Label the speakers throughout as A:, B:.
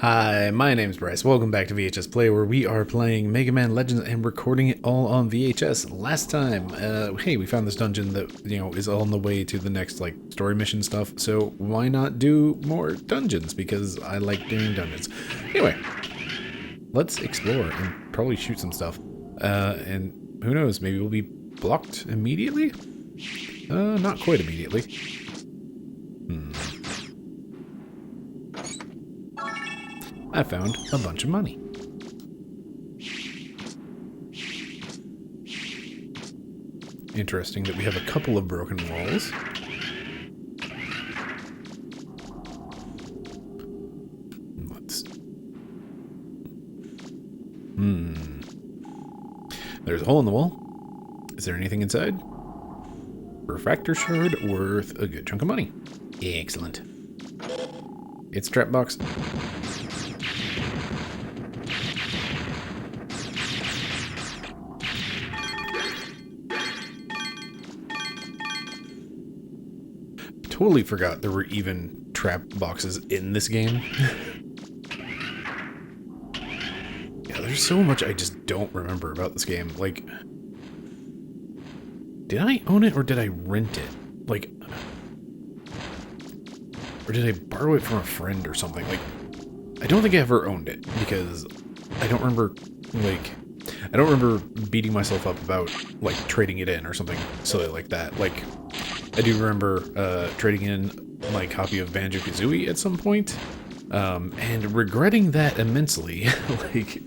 A: Hi, my name's Bryce. Welcome back to VHS Play, where we are playing Mega Man Legends and recording it all on VHS. Last time, hey, we found this dungeon that, is on the way to the next, story mission stuff, so why not do more dungeons? Because I like doing dungeons. Anyway, let's explore and probably shoot some stuff. And who knows, maybe we'll be blocked immediately? Not quite immediately. I found a bunch of money. Interesting that we have a couple of broken walls. Let's... There's a hole in the wall. Is there anything inside? Refractor shard worth a good chunk of money. Excellent. It's trap box. Totally forgot there were even trap boxes in this game. Yeah, there's so much I just don't remember about this game. Did I own it or did I rent it? Or did I borrow it from a friend or something? I don't think I ever owned it because I don't remember, I don't remember beating myself up about, trading it in or something silly like that. I do remember trading in my copy of Banjo-Kazooie at some point, and regretting that immensely. It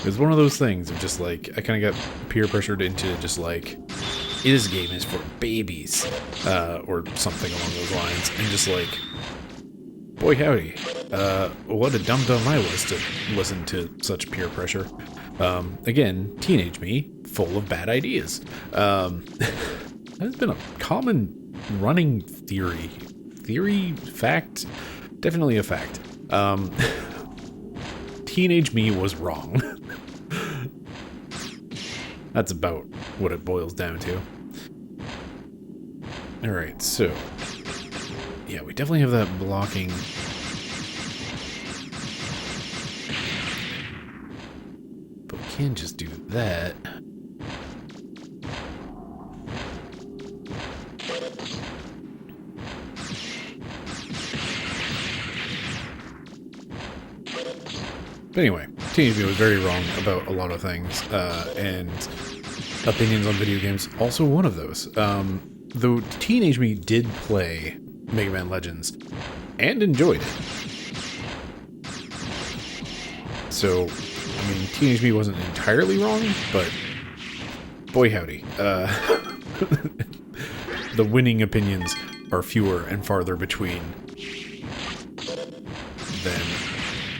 A: was one of those things of just, I kind of got peer pressured into just, this game is for babies, or something along those lines, and just, boy howdy, what a dum-dum I was to listen to such peer pressure. Again, teenage me, full of bad ideas. That's been a common running fact, definitely a fact. Teenage me was wrong. That's about what it boils down to. Alright, so yeah, we definitely have that blocking. But we can just do that. But anyway, Teenage Me was very wrong about a lot of things, and opinions on video games, also one of those. Though Teenage Me did play Mega Man Legends, and enjoyed it. So, Teenage Me wasn't entirely wrong, but boy howdy. The winning opinions are fewer and farther between than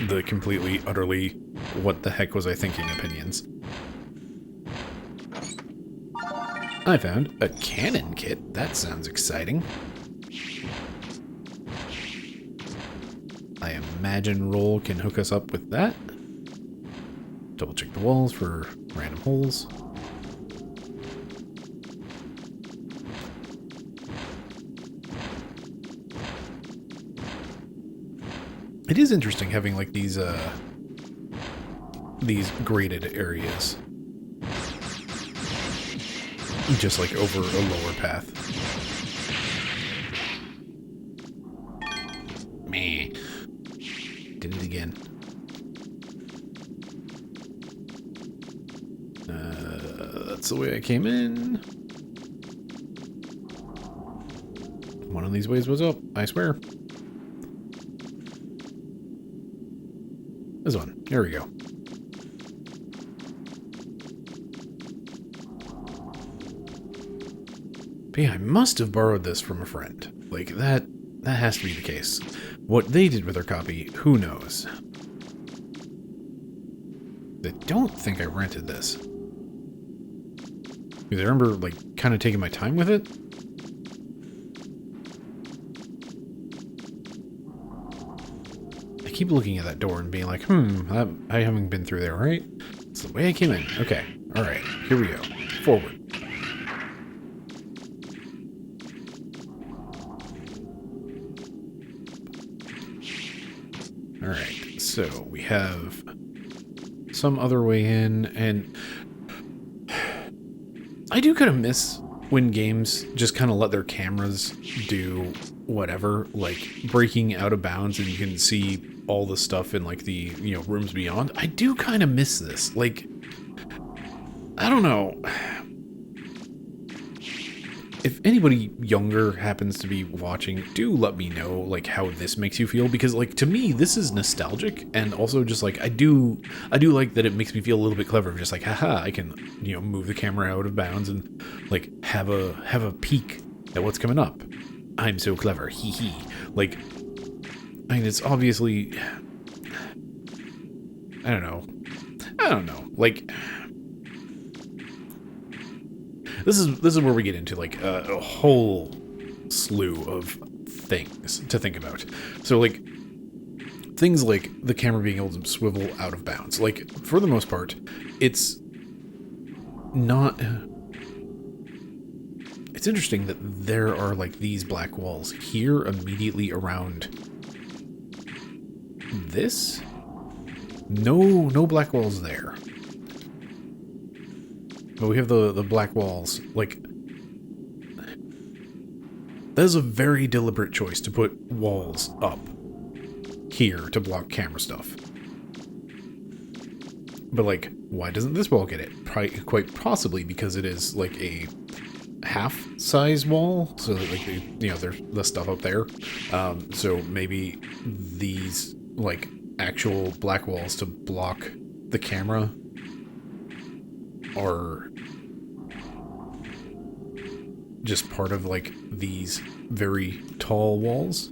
A: the completely, utterly, what the heck was I thinking opinions. I found a cannon kit. That sounds exciting. I imagine Roll can hook us up with that. Double check the walls for random holes. It is interesting having these graded areas, just over a lower path. Meh. Did it again. That's the way I came in. One of these ways was up, I swear. This one. Here we go. But yeah, I must have borrowed this from a friend. That has to be the case. What they did with their copy, who knows? I don't think I rented this. Because I remember, kind of taking my time with it. I keep looking at that door and being like, I haven't been through there, right? It's the way I came in. Okay, alright, here we go. Forward. so we have some other way in, and I do kind of miss when games just kind of let their cameras do whatever, like breaking out of bounds and you can see all the stuff in like the, rooms beyond. I do kind of miss this. Like, I don't know. If anybody younger happens to be watching, do let me know, like, how this makes you feel, because, like, to me, this is nostalgic, and also just, like, I do like that it makes me feel a little bit clever, just like, haha, I can, move the camera out of bounds and, like, have a peek at what's coming up. I'm so clever, hee hee. Like, I mean, it's obviously, I don't know, like, This is where we get into, like, a whole slew of things to think about. So, like, things like the camera being able to swivel out of bounds. Like, for the most part, it's not... It's interesting that there are, like, these black walls here immediately around this. No black walls there. But we have the black walls. Like, that is a very deliberate choice to put walls up here to block camera stuff. But, like, why doesn't this wall get it? Quite possibly because it is, like, a half-size wall. So, that, like, there's the stuff up there. So maybe these, like, actual black walls to block the camera are just part of, like, these very tall walls.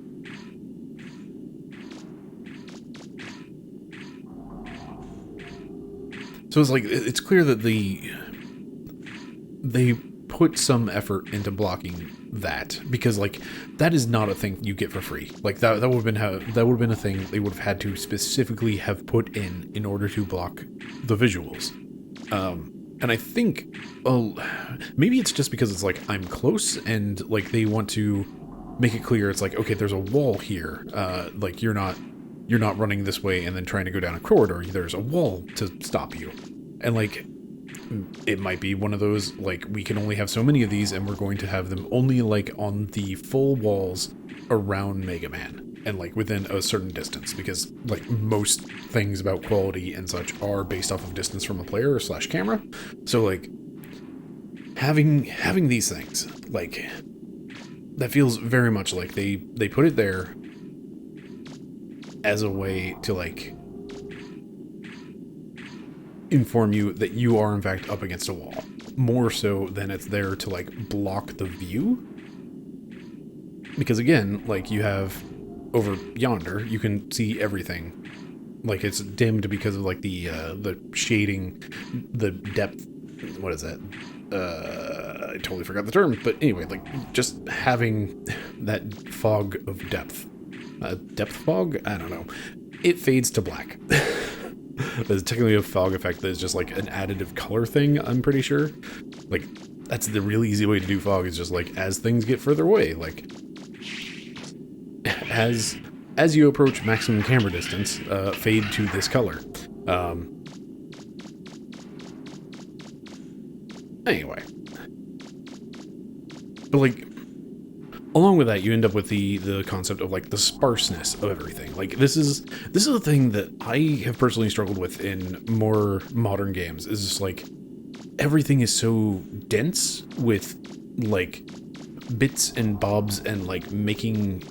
A: So it's like, it's clear that they put some effort into blocking that, because, like, that is not a thing you get for free. Like, that would have been a thing they would have had to specifically have put in order to block the visuals. And I think, maybe it's just because it's like, I'm close, and, like, they want to make it clear it's like, okay, there's a wall here. Like, you're not running this way and then trying to go down a corridor. There's a wall to stop you. And, like, it might be one of those, like, we can only have so many of these, and we're going to have them only, like, on the full walls around Mega Man. And, like, within a certain distance, because, like, most things about quality and such are based off of distance from a player / camera. So, like, having these things, like, that feels very much like they put it there as a way to, like, inform you that you are, in fact, up against a wall. More so than it's there to, like, block the view. Because, again, like, you have... over yonder, you can see everything. Like, it's dimmed because of, like, the shading, the depth. What is that? I totally forgot the term. But anyway, like, just having that fog of depth. Depth fog? I don't know. It fades to black. There's technically a fog effect that is just, like, an additive color thing, I'm pretty sure. Like, that's the really easy way to do fog, is just, like, as things get further away, like... As you approach maximum camera distance, fade to this color. Anyway. But, like, along with that, you end up with the concept of, like, the sparseness of everything. Like, this is a thing that I have personally struggled with in more modern games, is just, like, everything is so dense with, like, bits and bobs and, like, making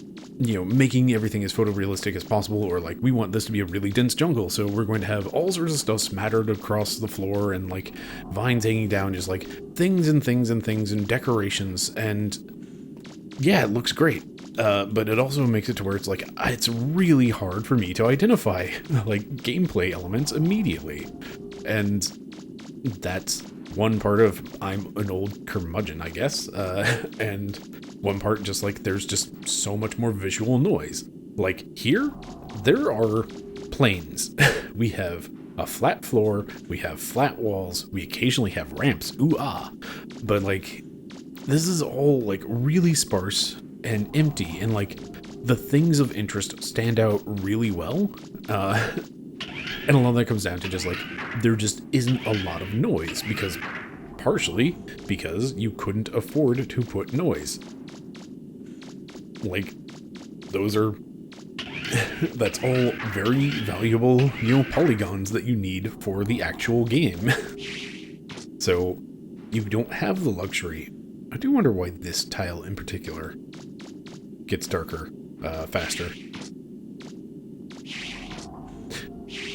A: everything as photorealistic as possible, or, like, we want this to be a really dense jungle, so we're going to have all sorts of stuff smattered across the floor, and, like, vines hanging down, just, like, things and things and things and decorations, and, yeah, it looks great, but it also makes it to where it's, like, it's really hard for me to identify, like, gameplay elements immediately, and that's one part of I'm an old curmudgeon, I guess, and one part just, like, there's just so much more visual noise. Like, here, there are planes. We have a flat floor, we have flat walls, we occasionally have ramps, ooh ah, but, like, this is all, like, really sparse and empty, and, like, the things of interest stand out really well. And a lot of that comes down to just like, there just isn't a lot of noise partially because you couldn't afford to put noise. Like, that's all very valuable, polygons that you need for the actual game. So you don't have the luxury. I do wonder why this tile in particular gets darker faster.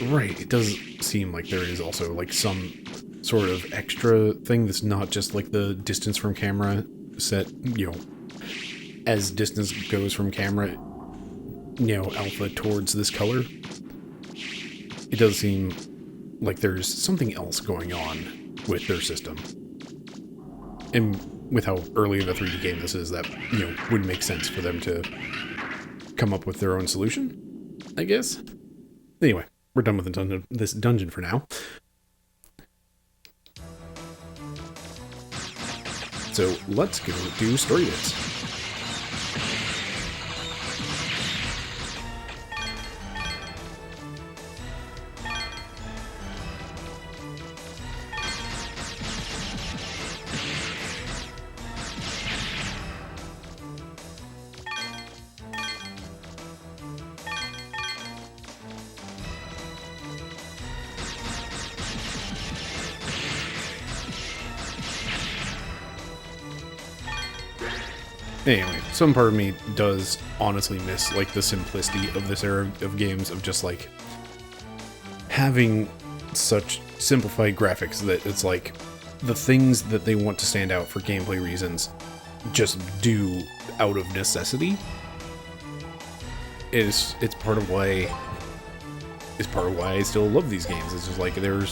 A: Right, it does seem like there is also like some sort of extra thing that's not just like the distance from camera set, as distance goes from camera, alpha towards this color. It does seem like there's something else going on with their system. And with how early of a 3D game this is, that, would make sense for them to come up with their own solution, I guess. Anyway, we're done with this dungeon for now. So let's go do story bits. Anyway, some part of me does honestly miss, like, the simplicity of this era of games, of just, like, having such simplified graphics that it's like, the things that they want to stand out for gameplay reasons just do out of necessity. It's part of why I still love these games. It's just like, there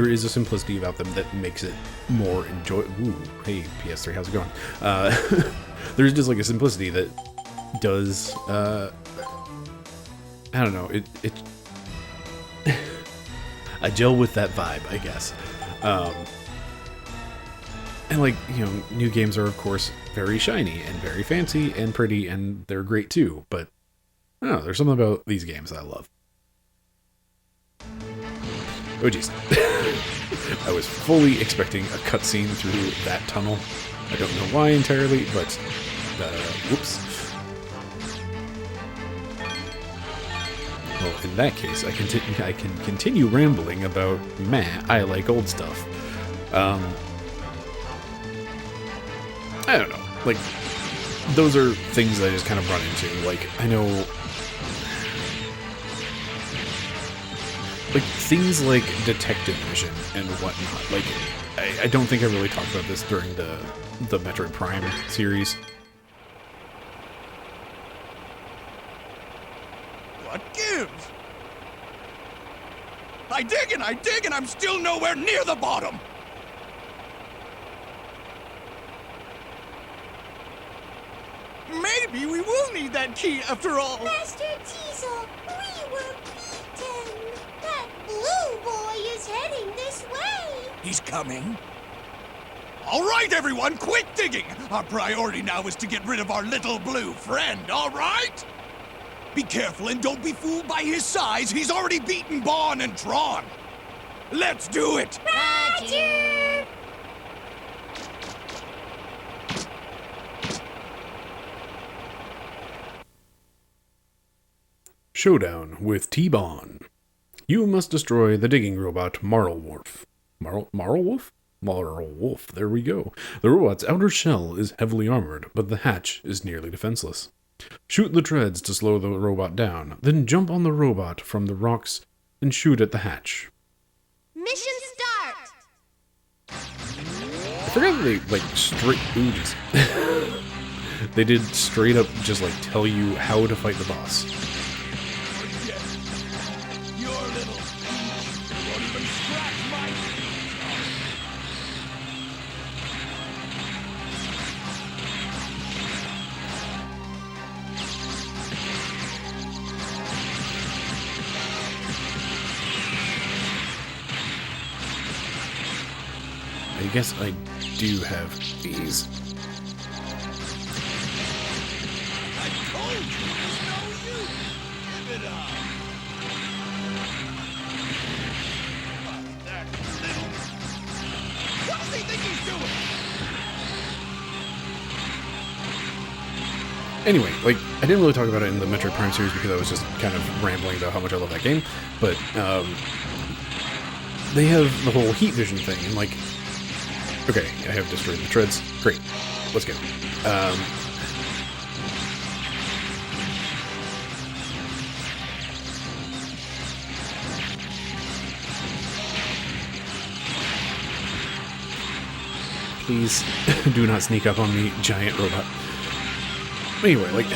A: is a simplicity about them that makes it more enjoyable. Ooh, hey, PS3, how's it going? There's just like a simplicity that does, I don't know, it I gel with that vibe, I guess. And like, new games are of course very shiny and very fancy and pretty, and they're great too, but I don't know, there's something about these games that I love. Oh jeez. I was fully expecting a cutscene through that tunnel. I don't know why entirely, but whoops. Well, in that case, I can continue rambling about I like old stuff. I don't know. Like, those are things that I just kind of run into. Like, I know, like, things like detective vision and whatnot. Like, I don't think I really talked about this during the Metroid Prime series.
B: What gives? I dig and I'm still nowhere near the bottom! Maybe we will need that key after all!
C: Master Teasel, we were beaten! That blue boy is heading this way!
B: He's coming. All right, everyone, quit digging! Our priority now is to get rid of our little blue friend, all right? Be careful and don't be fooled by his size. He's already beaten Bon and Tron. Let's do it!
C: Roger!
A: Showdown with T-Bon. You must destroy the digging robot Marlwolf. Marlwolf? Marlwolf, there we go. The robot's outer shell is heavily armored, but the hatch is nearly defenseless. Shoot the treads to slow the robot down, then jump on the robot from the rocks and shoot at the hatch.
C: Mission start!
A: I forgot that they, like, they did straight up just, like, tell you how to fight the boss.
B: Your little won't even scratch my
A: I guess I do have these.
B: I told you,
A: Anyway, like, I didn't really talk about it in the Metroid Prime series because I was just kind of rambling about how much I love that game, but, they have the whole heat vision thing, and, like, okay, I have destroyed the treads. Great. Let's go. Please do not sneak up on me, giant robot. Anyway, like,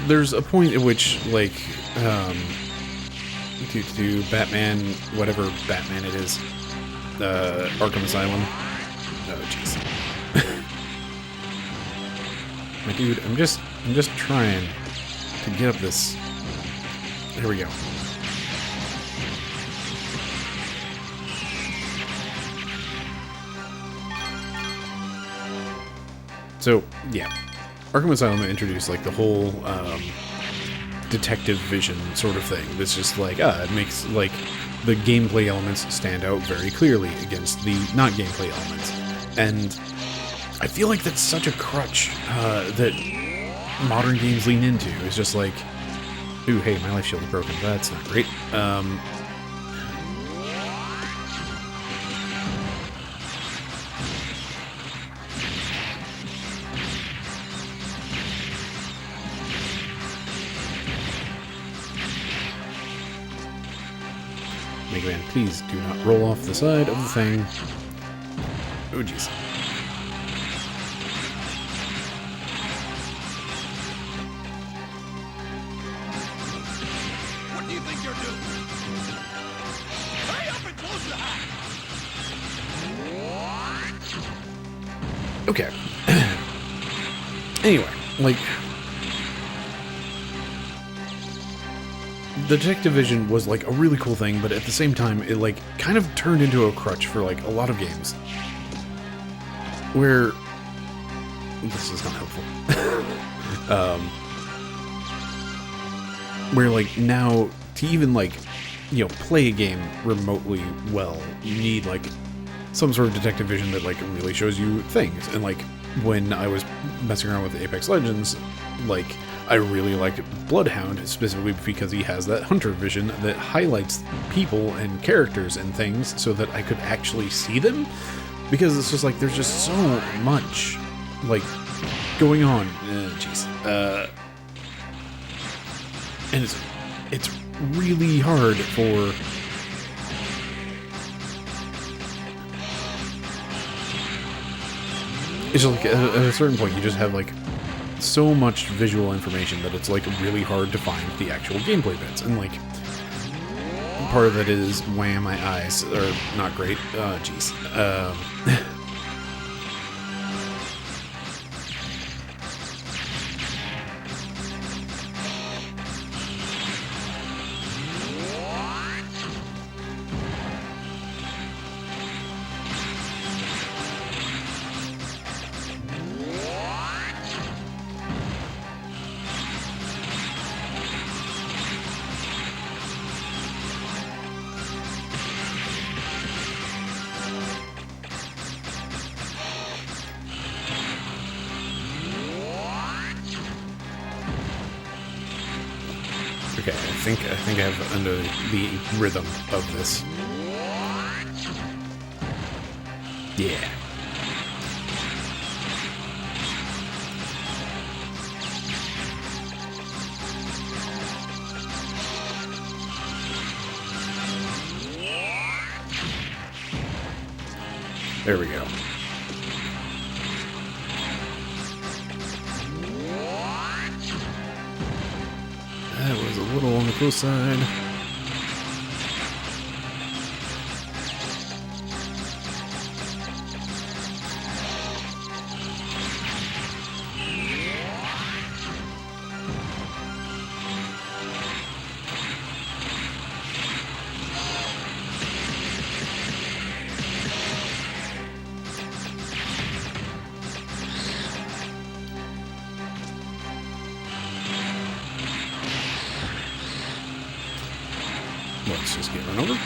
A: there's a point at which, like, to Batman, whatever Batman it is, Arkham Asylum. Oh, jeez. My dude, I'm just trying to get up this. Here we go. So, yeah. Arkham Asylum introduced, like, the whole, detective vision sort of thing. It's just like, it makes, like, the gameplay elements stand out very clearly against the not gameplay elements. And I feel like that's such a crutch that modern games lean into. It's just like, ooh, hey, my life shield is broken. That's not great. Mega Man, please do not roll off the side of the thing. Oh, jeez.
B: What do you think you're doing? Hurry up and close the hatch!
A: Okay. Anyway, like, the detective vision was, like, a really cool thing, but at the same time, it, like, kind of turned into a crutch for, like, a lot of games. Where... This is not helpful. Where, like, now, to even, like, you know, play a game remotely well, you need, like, some sort of detective vision that, like, really shows you things. And, like, when I was messing around with Apex Legends, like, I really liked Bloodhound, specifically because he has that hunter vision that highlights people and characters and things so that I could actually see them. Because it's just like, there's just so much, like, going on. Jeez. And it's really hard for... It's just like, at a certain point, you just have, like, so much visual information that it's, like, really hard to find the actual gameplay bits. And, like, part of it is, wham, my eyes are not great. Oh, jeez. Okay, I think I have under the rhythm of this. Yeah. There we go. That was a little on the close side. Let's just get run over.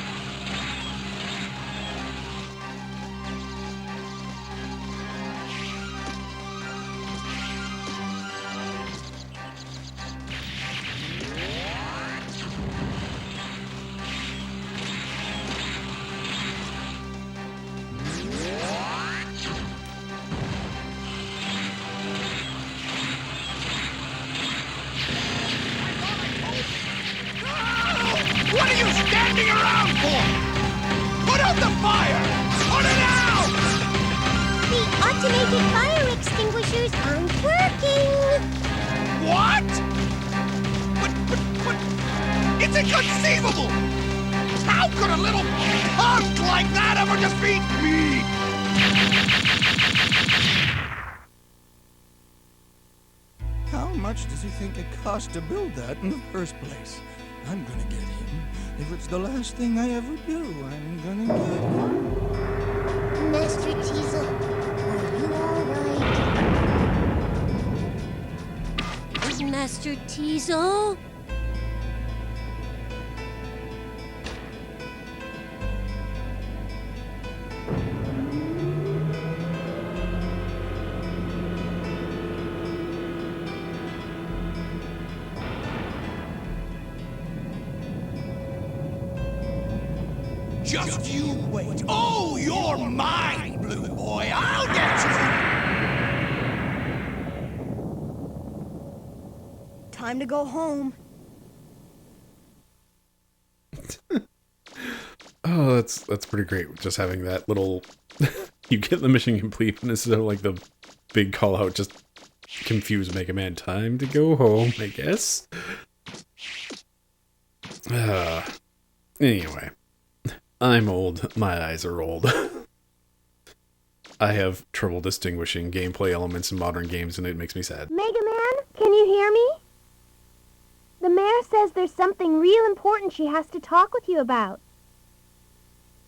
B: What are you standing around for? Put out the fire! Put it out!
C: The automated fire extinguishers aren't working.
B: What? But, it's inconceivable! How could a little punk like that ever defeat me? How much does he think it cost to build that in the first place? I'm gonna get him. If it's the last thing I ever do, I'm gonna get him.
C: Master Teasel, are you all right? Master Teasel?
B: Just you wait. Oh, you're mine, Blue Boy. I'll get you.
D: Time to go home.
A: Oh, that's pretty great. Just having that little, you get the mission complete, and instead of like the big call out, just confuse Mega Man. Time to go home, I guess. Anyway, I'm old. My eyes are old. I have trouble distinguishing gameplay elements in modern games, and it makes me sad.
E: Mega Man, can you hear me? The mayor says there's something real important she has to talk with you about.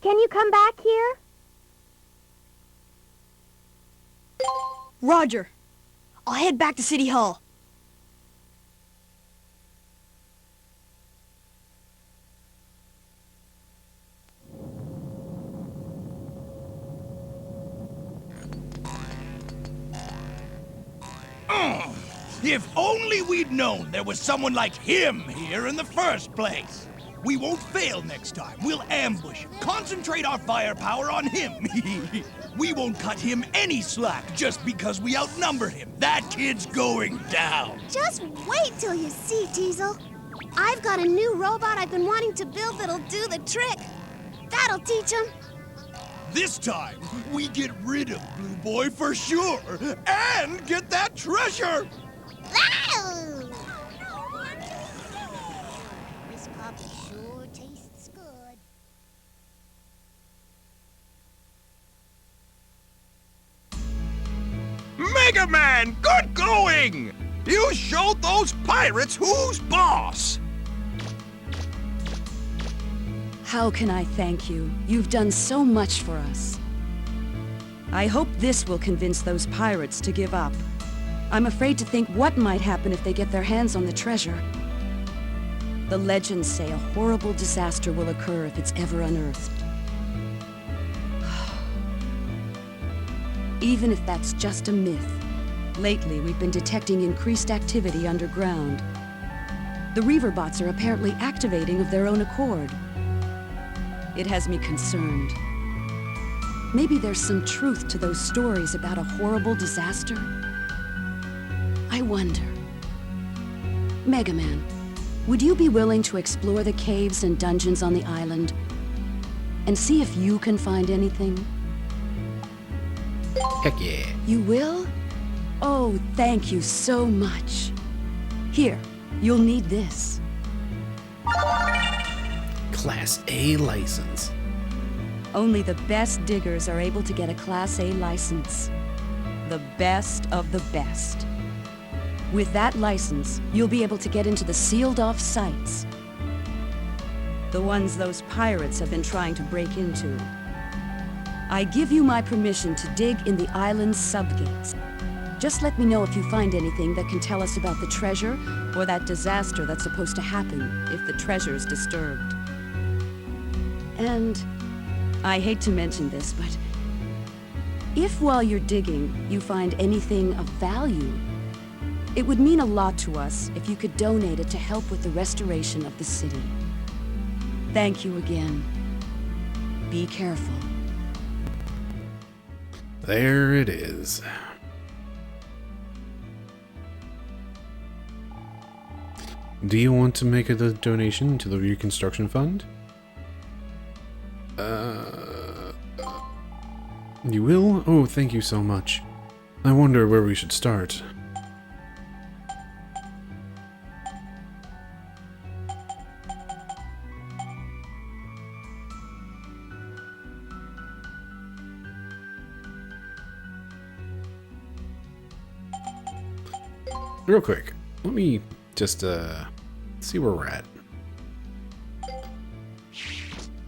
E: Can you come back here?
D: Roger. I'll head back to City Hall.
B: If only we'd known there was someone like him here in the first place. We won't fail next time. We'll ambush him, concentrate our firepower on him. We won't cut him any slack just because we outnumber him. That kid's going down.
C: Just wait till you see, Teasel. I've got a new robot I've been wanting to build that'll do the trick. That'll teach him.
B: This time, we get rid of Blue Boy for sure, and get that treasure!
C: Ow! This coffee sure tastes good.
B: Mega Man, good going! You showed those pirates who's boss!
F: How can I thank you? You've done so much for us. I hope this will convince those pirates to give up. I'm afraid to think what might happen if they get their hands on the treasure. The legends say a horrible disaster will occur if it's ever unearthed. Even if that's just a myth, lately we've been detecting increased activity underground. The Reaver bots are apparently activating of their own accord. It has me concerned. Maybe there's some truth to those stories about a horrible disaster. I wonder. Mega Man, would you be willing to explore the caves and dungeons on the island and see if you can find anything?
A: Heck yeah.
F: You will? Oh, thank you so much. Here, you'll need this.
A: Class A license.
F: Only the best diggers are able to get a Class A license. The best of the best. With that license, you'll be able to get into the sealed-off sites. The ones those pirates have been trying to break into. I give you my permission to dig in the island's subgates. Just let me know if you find anything that can tell us about the treasure or that disaster that's supposed to happen if the treasure's disturbed. And I hate to mention this, but if while you're digging you find anything of value, it would mean a lot to us if you could donate it to help with the restoration of the city. Thank you again. Be careful.
A: There it is. Do you want to make a donation to the reconstruction fund? You will? Oh, thank you so much. I wonder where we should start. Real quick, let me just see where we're at.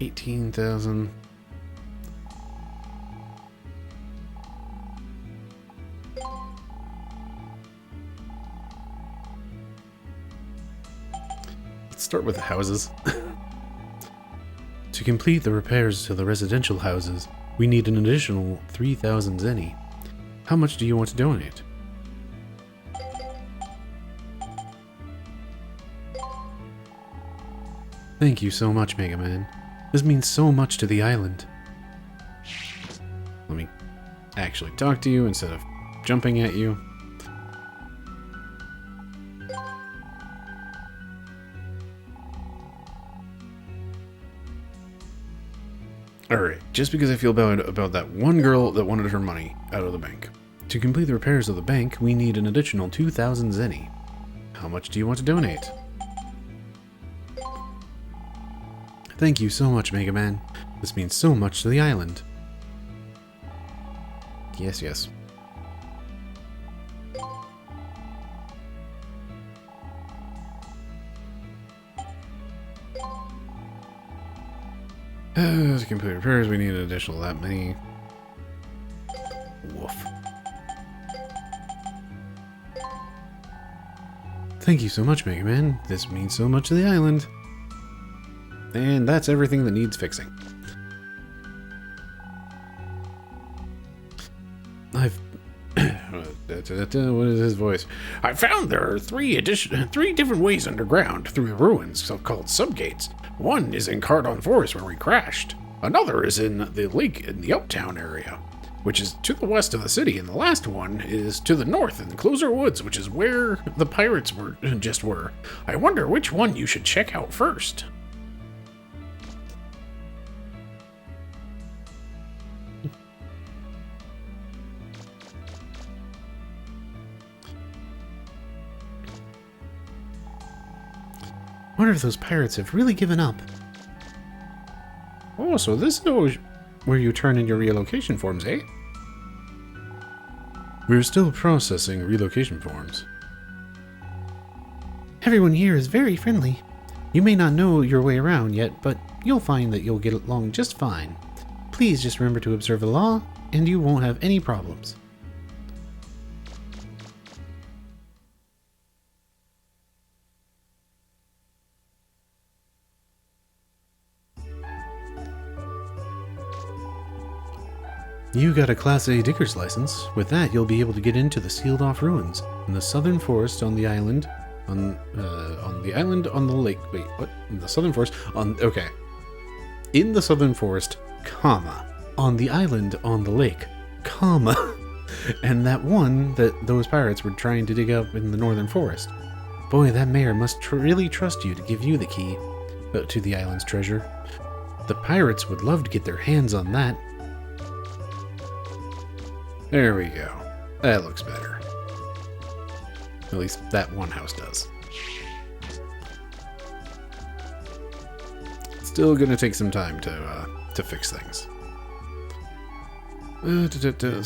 A: 18,000. Let's start with the houses. To complete the repairs to the residential houses, we need an additional 3,000 zenny. How much do you want to donate? Thank you so much, Mega Man. This means so much to the island. Let me actually talk to you instead of jumping at you. Alright, just because I feel bad about that one girl that wanted her money out of the bank. To complete the repairs of the bank, we need an additional 2,000 zenny. How much do you want to donate? Thank you so much, Mega Man. This means so much to the island. Yes, yes. To complete repairs, we need an additional that many. Woof. Thank you so much, Mega Man. This means so much to the island. And that's everything that needs fixing. What is his voice? I found there are three different ways underground through the ruins, so-called subgates. One is in Cardon Forest where we crashed. Another is in the lake in the Uptown area, which is to the west of the city, and the last one is to the north in the Closer Woods, which is where the pirates were. I wonder which one you should check out first. Wonder if those pirates have really given up. Oh, so this is where you turn in your relocation forms, eh? We're still processing relocation forms. Everyone here is very friendly. You may not know your way around yet, but you'll find that you'll get along just fine. Please just remember to observe the law, and you won't have any problems. You got a Class A digger's license. With that, you'll be able to get into the sealed-off ruins in the southern forest on the island, on the island on the lake. Wait, what? In the southern forest okay. In the southern forest, comma, on the island on the lake, comma, and that one that those pirates were trying to dig up in the northern forest. Boy, that mayor must really trust you to give you the key to the island's treasure. The pirates would love to get their hands on that. There we go. That looks better. At least that one house does. Still gonna take some time to fix things.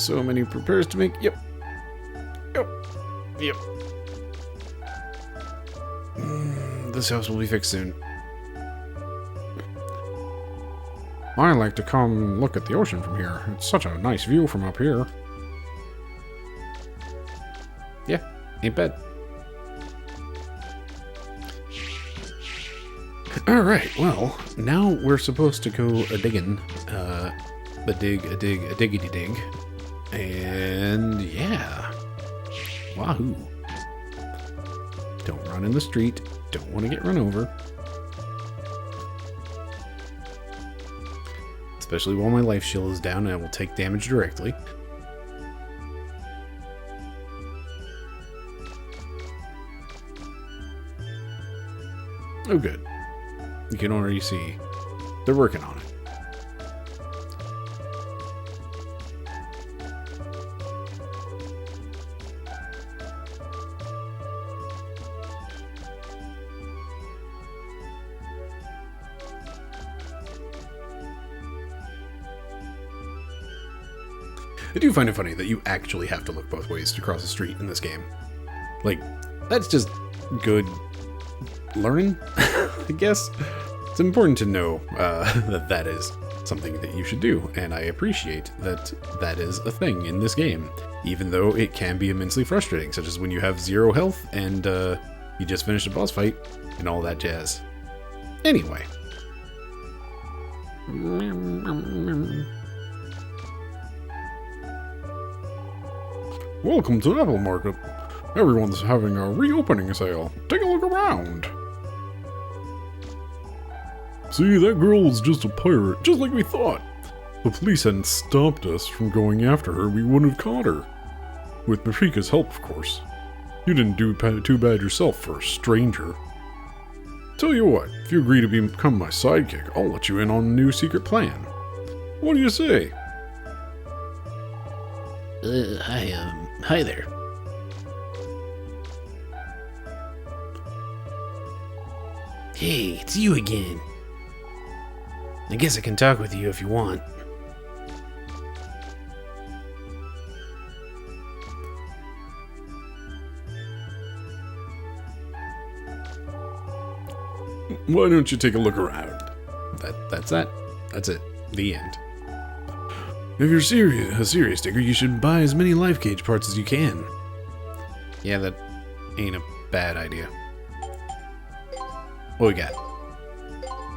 A: So many repairs to make. Yep. This house will be fixed soon. I like to come look at the ocean from here. It's such a nice view from up here. Yeah, ain't bad. Alright, well, now we're supposed to go a-digging. A diggity dig. And yeah. Wahoo. Don't run in the street. Don't want to get run over. Especially while my life shield is down and I will take damage directly. Oh, good. You can already see they're working on it. I do find it funny that you actually have to look both ways to cross the street in this game. Like, that's just good learning, I guess. It's important to know that that is something that you should do, and I appreciate that that is a thing in this game, even though it can be immensely frustrating, such as when you have 0 health and you just finished a boss fight and all that jazz. Anyway. Welcome to Apple Market. Everyone's having a reopening sale. Take a look around. See, that girl was just a pirate, just like we thought. If the police hadn't stopped us from going after her, we wouldn't have caught her. With Mashika's help, of course. You didn't do too bad yourself for a stranger. Tell you what, if you agree to become my sidekick, I'll let you in on a new secret plan. What do you say?
G: Hi there. Hey, it's you again. I guess I can talk with you if you want.
A: Why don't you take a look around? That's that. That's it. The end. If you're a serious digger, you should buy as many life gauge parts as you can. Yeah, that ain't a bad idea. What we got?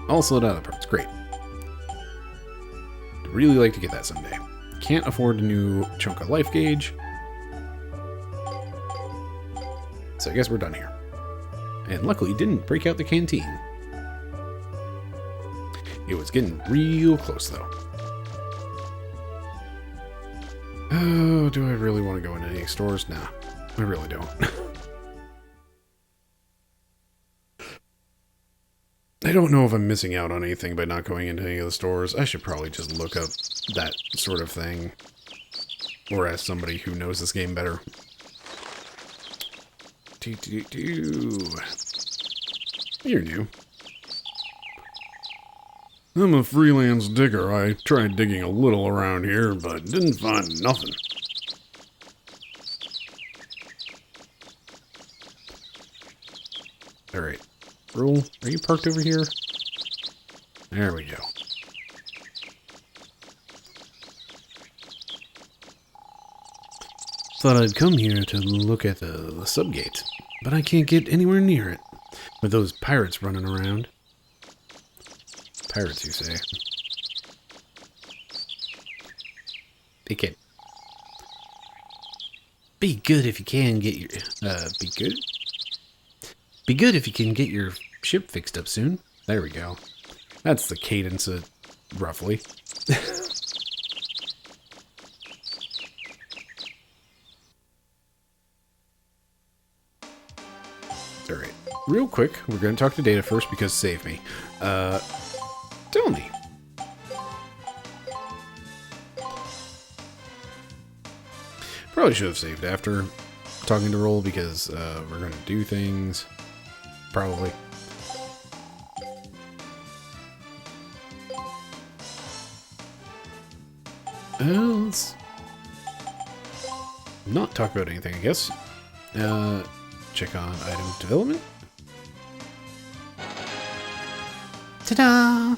A: All sold out of parts. Great. I'd really like to get that someday. Can't afford a new chunk of life gauge. So I guess we're done here. And luckily didn't break out the canteen. It was getting real close though. Oh, do I really want to go into any stores? Nah, I really don't. I don't know if I'm missing out on anything by not going into any of the stores. I should probably just look up that sort of thing. Or ask somebody who knows this game better. You're new. I'm a freelance digger. I tried digging a little around here, but didn't find nothing. Alright. Rule, are you parked over here? There we go. Thought I'd come here to look at the subgate, but I can't get anywhere near it. With those pirates running around. Pirates, you say? Be kid.
G: Be good if you can get your...
A: Be good?
G: Be good if you can get your ship fixed up soon.
A: There we go. That's the cadence, roughly. Alright. Real quick, we're going to talk to Data first because save me. Tell me. Probably should have saved after talking to Roll because we're going to do things. Probably. Let's not talk about anything, I guess. Check on item development.
G: Ta-da!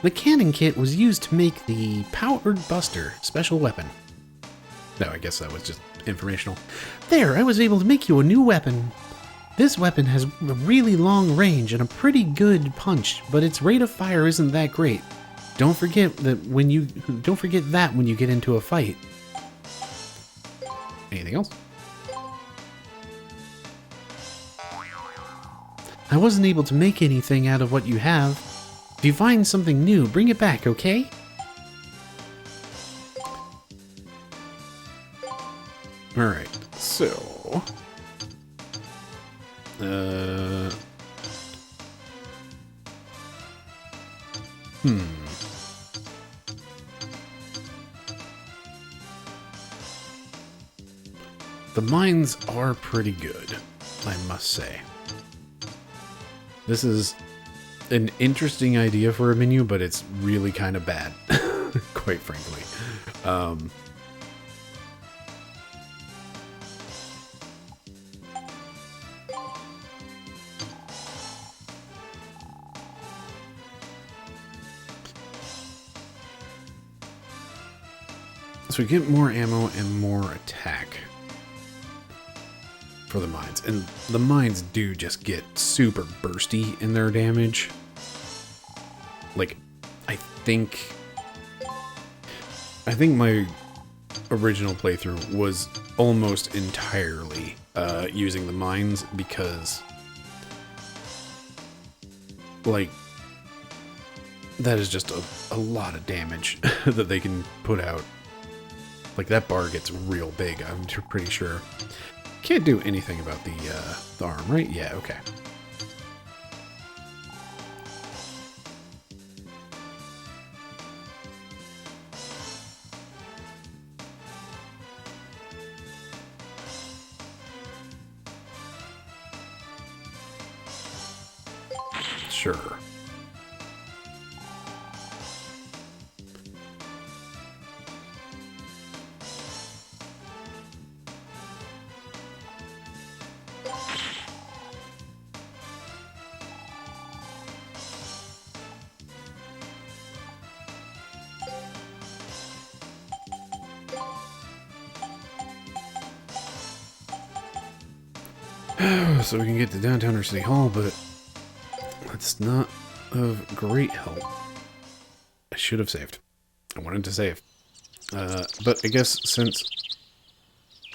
G: The cannon kit was used to make the Powdered Buster special weapon.
A: No, I guess that was just informational.
G: There, I was able to make you a new weapon. This weapon has a really long range and a pretty good punch, but its rate of fire isn't that great. Don't forget that when you get into a fight.
A: Anything else?
G: I wasn't able to make anything out of what you have. If you find something new, bring it back, okay?
A: Alright, so... The mines are pretty good, I must say. This is an interesting idea for a menu, but it's really kind of bad, quite frankly. So we get more ammo and more attack for the mines. And the mines do just get super bursty in their damage. Like, I think my original playthrough was almost entirely using the mines because, like, that is just a lot of damage that they can put out. Like, that bar gets real big, I'm pretty sure. Can't do anything about the arm, right? Yeah, okay. Sure. So we can get to downtown or City Hall, but that's not of great help. I should have saved. I wanted to save. But I guess since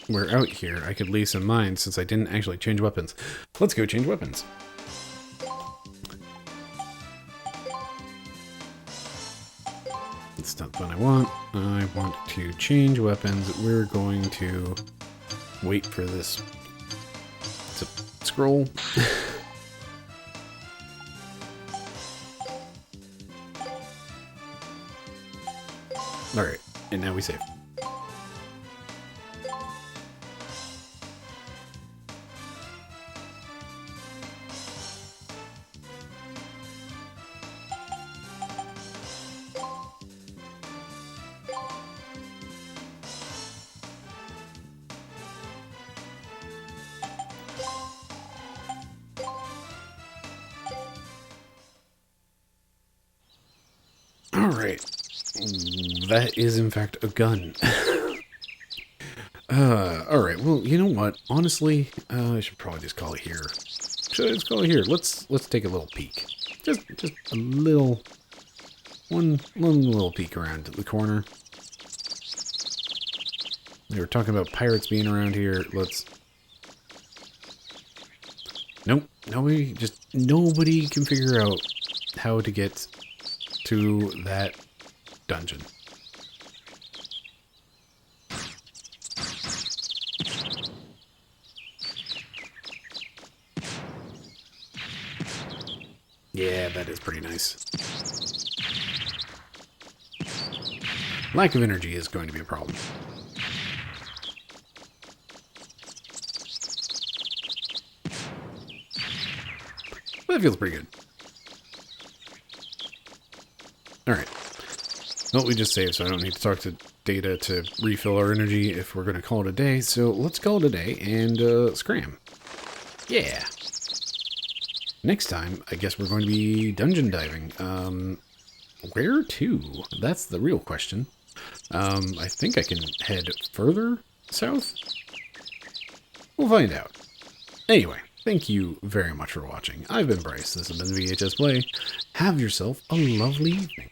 A: we're out here, I could leave some mines since I didn't actually change weapons. Let's go change weapons. That's not what I want. I want to change weapons. We're going to wait for this to scroll. Alright, and now we save. Alright. That is, in fact, a gun. Alright, well, you know what? Honestly, I should probably just call it here. Should I just call it here? Let's take a little peek. Just a little... One little peek around the corner. They were talking about pirates being around here. Let's... Nope. Nobody can figure out how to get to that dungeon. Yeah, that is pretty nice. Lack of energy is going to be a problem. That feels pretty good. Alright. Well, we just saved, so I don't need to talk to Data to refill our energy if we're going to call it a day. So let's call it a day and scram. Yeah. Next time, I guess we're going to be dungeon diving. Where to? That's the real question. I think I can head further south? We'll find out. Anyway, thank you very much for watching. I've been Bryce. This has been VHS Play. Have yourself a lovely evening.